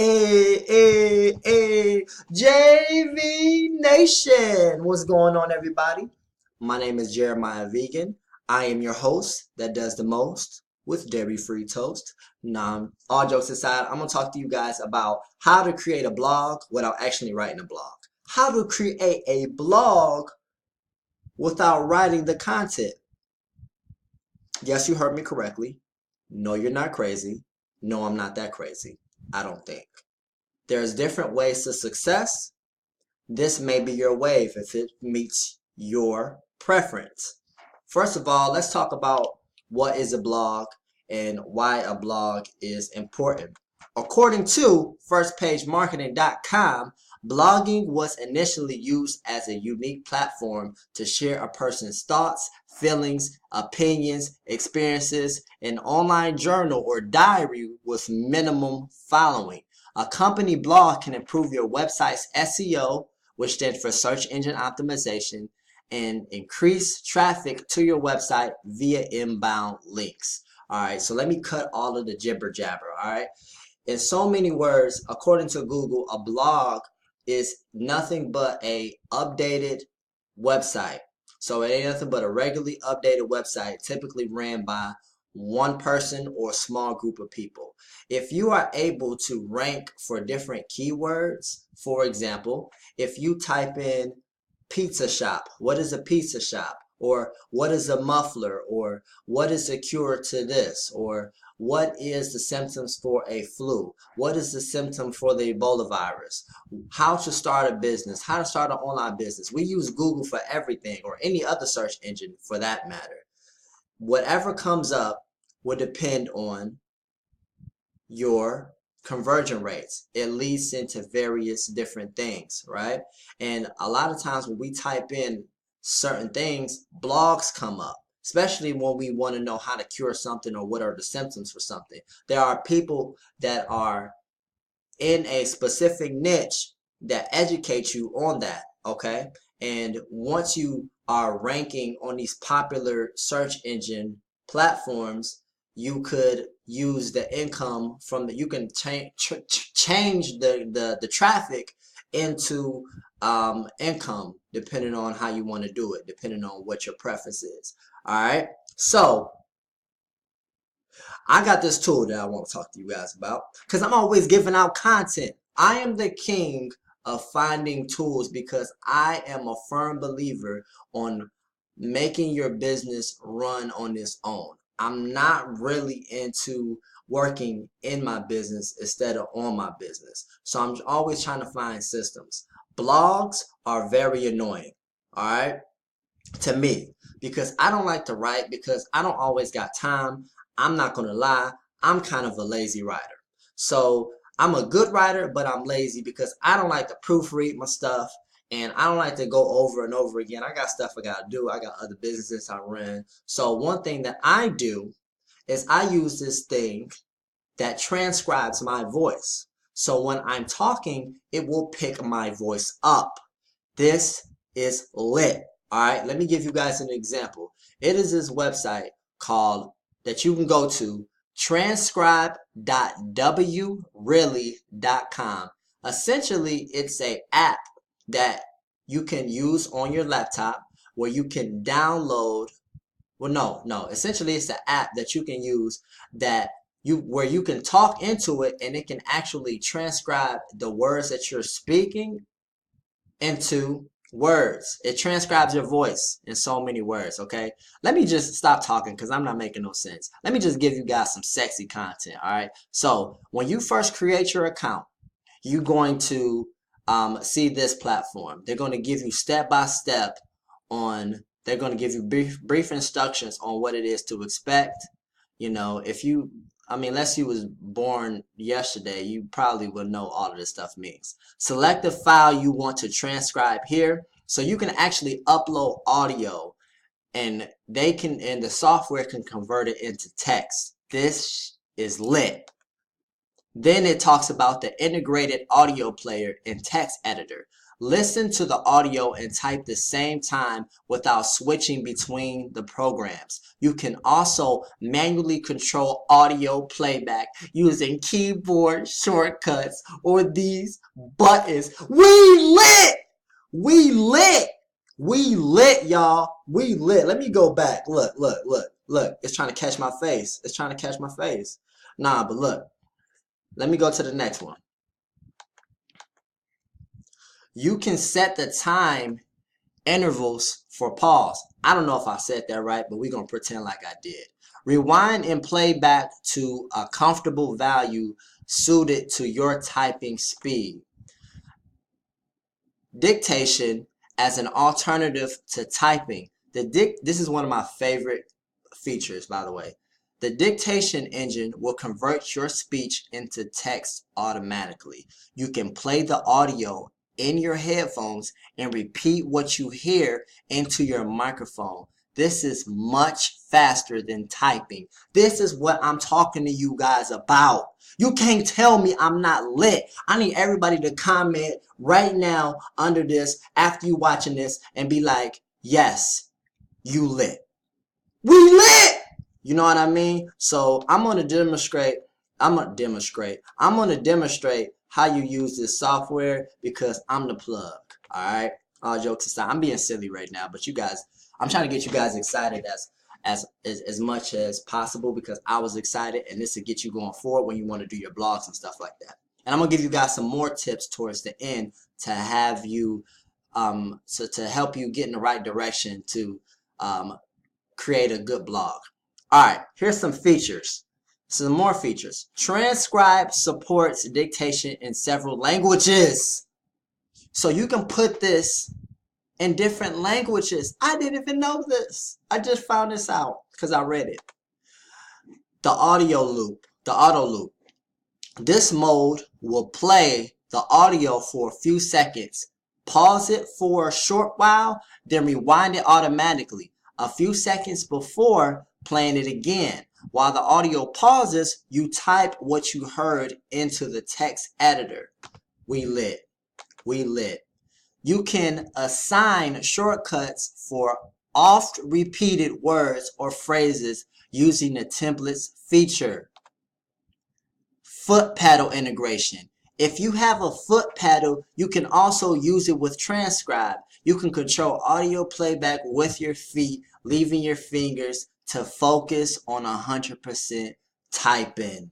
Hey, JV Nation. What's going on, everybody? My name is Jeremiah Vegan. I am your host that does the most with dairy-free toast. Now, all jokes aside, I'm going to talk to you guys about how to create a blog without actually writing a blog. How to create a blog without writing the content. Yes, you heard me correctly. No, you're not crazy. No, I'm not that crazy. I don't think. There's different ways to success. This may be your wave if it meets your preference. First of all, let's talk about what is a blog and why a blog is important. According to firstpagemarketing.com, blogging was initially used as a unique platform to share a person's thoughts, feelings, opinions, experiences, an online journal or diary with minimum following. A company blog can improve your website's SEO, which stands for search engine optimization, and increase traffic to your website via inbound links. All right, so let me cut all of the jibber jabber. All right, in so many words, according to Google, a blog is nothing but a updated website. So it ain't nothing but a regularly updated website, typically ran by one person or a small group of people. If you are able to rank for different keywords, for example, if you type in pizza shop, what is a pizza shop? Or what is a muffler? Or what is a cure to this? Or what is the symptoms for a flu? What is the symptom for the Ebola virus? How to start a business, how to start an online business. We use Google for everything, or any other search engine for that matter. Whatever comes up will depend on your conversion rates. It leads into various different things, right? And a lot of times when we type in certain things, blogs come up, especially when we want to know how to cure something or what are the symptoms for something. There are people that are in a specific niche that educate you on that, okay? And once you are ranking on these popular search engine platforms, you could use the income from the, you can change the traffic into income depending on how you want to do it, depending on what your preference is. All right, so I got this tool that I want to talk to you guys about because I'm always giving out content. I am the king of finding tools because I am a firm believer on making your business run on its own. I'm not really into working in my business instead of on my business. So I'm always trying to find systems. Blogs are very annoying, all right, to me, because I don't like to write because I don't always got time. I'm not going to lie, I'm kind of a lazy writer. So I'm a good writer, but I'm lazy because I don't like to proofread my stuff and I don't like to go over and over again. I got stuff I got to do. I got other businesses I run. So one thing that I do is I use this thing that transcribes my voice. So when I'm talking, it will pick my voice up. This is lit. All right, let me give you guys an example. It is this website called that you can go to transcribe.wreally.com. Essentially, it's an app that you can use on your laptop where you can download. Well, no. Essentially, it's an app that you can use that where you can talk into it and it can actually transcribe the words that you're speaking into words. It transcribes your voice in so many words, okay? Let me just stop talking because I'm not making no sense. Let me just give you guys some sexy content, all right? So when you first create your account, you're going to see this platform. They're going to give you step-by-step on, they're going to give you brief instructions on what it is to expect. You know, if you, I mean, unless you was born yesterday, you probably will know all of this stuff means. Select the file you want to transcribe here. So you can actually upload audio and and the software can convert it into text. This is lit. Then it talks about the integrated audio player and text editor. Listen to the audio and type the same time without switching between the programs. You can also manually control audio playback using keyboard shortcuts or these buttons. We lit! We lit! We lit, y'all. We lit. Let me go back. Look, look, look, look. It's trying to catch my face. It's trying to catch my face. Nah, but look. Let me go to the next one. You can set the time intervals for pause. I don't know if I said that right, but we're going to pretend like I did. Rewind and play back to a comfortable value suited to your typing speed. Dictation as an alternative to typing. This is one of my favorite features, by the way. The dictation engine will convert your speech into text automatically. You can play the audio in your headphones and repeat what you hear into your microphone. This is much faster than typing. This is what I'm talking to you guys about. You can't tell me I'm not lit. I need everybody to comment right now under this after you watching this and be like, yes, you lit. We lit! You know what I mean? So I'm going to demonstrate how you use this software because I'm the plug. All right? All jokes aside, I'm being silly right now, but you guys, I'm trying to get you guys excited as much as possible because I was excited, and this will get you going forward when you want to do your blogs and stuff like that. And I'm gonna give you guys some more tips towards the end to have you to help you get in the right direction to create a good blog. All right, here's some features. Some more features. Transcribe supports dictation in several languages. So you can put this in different languages. I didn't even know this. I just found this out because I read it. The auto loop. This mode will play the audio for a few seconds, pause it for a short while, then rewind it automatically a few seconds before playing it again. While the audio pauses, you type what you heard into the text editor. We lit. We lit. You can assign shortcuts for oft repeated words or phrases using the templates feature. Foot pedal integration. If you have a foot pedal, you can also use it with Transcribe. You can control audio playback with your feet, leaving your fingers to focus on 100% typing.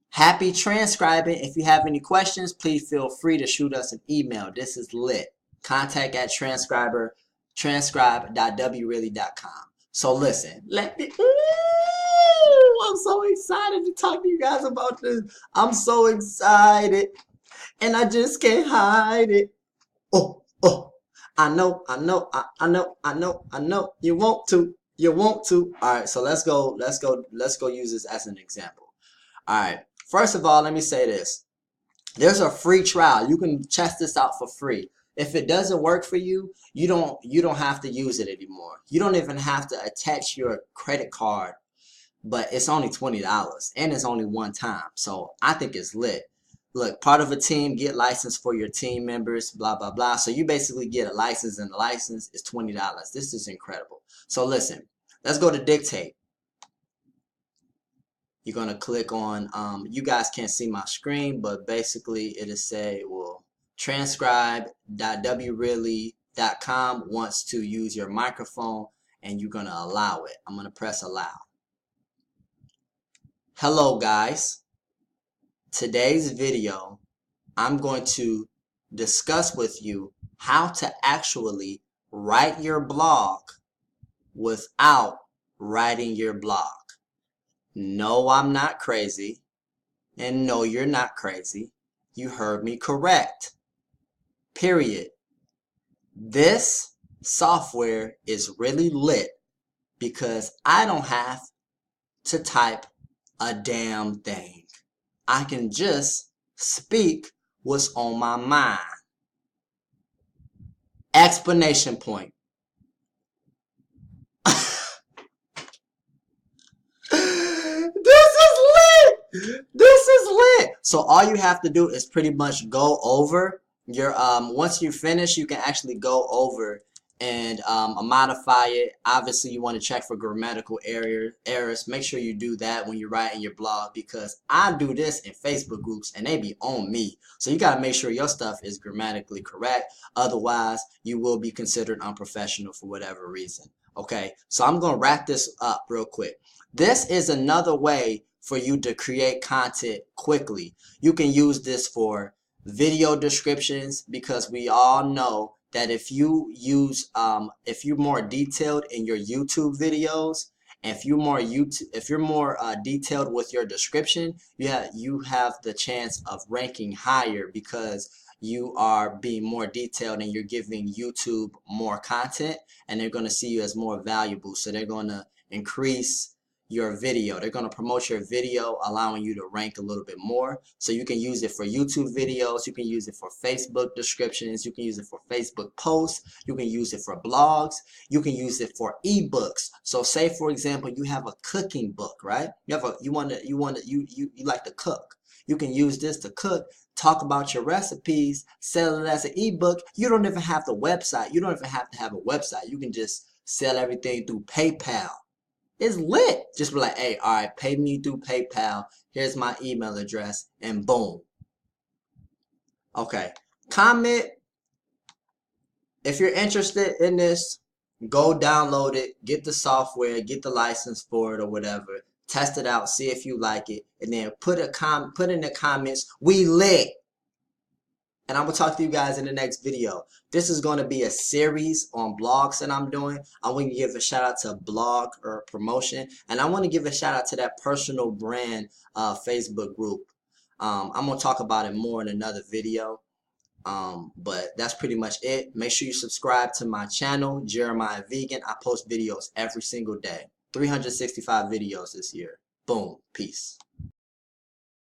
Happy transcribing. If you have any questions, please feel free to shoot us an email. This is lit. Contact at Transcriber, transcribe.wreally.com. So listen, I'm so excited to talk to you guys about this. I'm so excited, and I just can't hide it. Oh, I know. You want to. All right, so let's go use this as an example. All right. First of all, let me say this. There's a free trial. You can test this out for free. If it doesn't work for you, you don't have to use it anymore. You don't even have to attach your credit card, but it's only $20 and it's only one time. So I think it's lit. Look, part of a team, get license for your team members, blah, blah, blah. So you basically get a license, and the license is $20. This is incredible. So listen, let's go to dictate. You're going to click on, you guys can't see my screen, but basically it'll say, well, transcribe.wreally.com wants to use your microphone, and you're going to allow it. I'm going to press allow. Hello, guys. Today's video, I'm going to discuss with you how to actually write your blog without writing your blog. No, I'm not crazy. And no, you're not crazy. You heard me correct. Period. This software is really lit because I don't have to type a damn thing. I can just speak what's on my mind. Explanation point. This is lit. So all you have to do is pretty much go over your once you finish, you can actually go over and modify it. Obviously, you want to check for grammatical errors. Make sure you do that when you're writing your blog, because I do this in Facebook groups and they be on me. So you got to make sure your stuff is grammatically correct. Otherwise, you will be considered unprofessional for whatever reason. Okay, so I'm going to wrap this up real quick. This is another way for you to create content quickly. You can use this for video descriptions, because we all know that if you use if you're more detailed in your YouTube videos, and if you're more detailed with your description, you have the chance of ranking higher, because you are being more detailed and you're giving YouTube more content, and they're going to see you as more valuable. So they're going to increase your video. They're going to promote your video, allowing you to rank a little bit more. So you can use it for YouTube videos. You can use it for Facebook descriptions. You can use it for Facebook posts. You can use it for blogs. You can use it for ebooks. So say, for example, you have a cooking book, right? You like to cook. You can use this to cook, talk about your recipes, sell it as an ebook. You don't even have the website. You don't even have to have a website. You can just sell everything through PayPal. It's lit. Just be like, hey, all right, pay me through PayPal. Here's my email address, and boom. Okay. Comment if you're interested in this. Go download it, get the software, get the license for it or whatever. Test it out, see if you like it, and then put in the comments, we lit. And I'm going to talk to you guys in the next video. This is going to be a series on blogs that I'm doing. I want to give a shout out to blog or promotion. And I want to give a shout out to that personal brand Facebook group. I'm going to talk about it more in another video. But that's pretty much it. Make sure you subscribe to my channel, Jeremiah Vegan. I post videos every single day. 365 videos this year. Boom. Peace.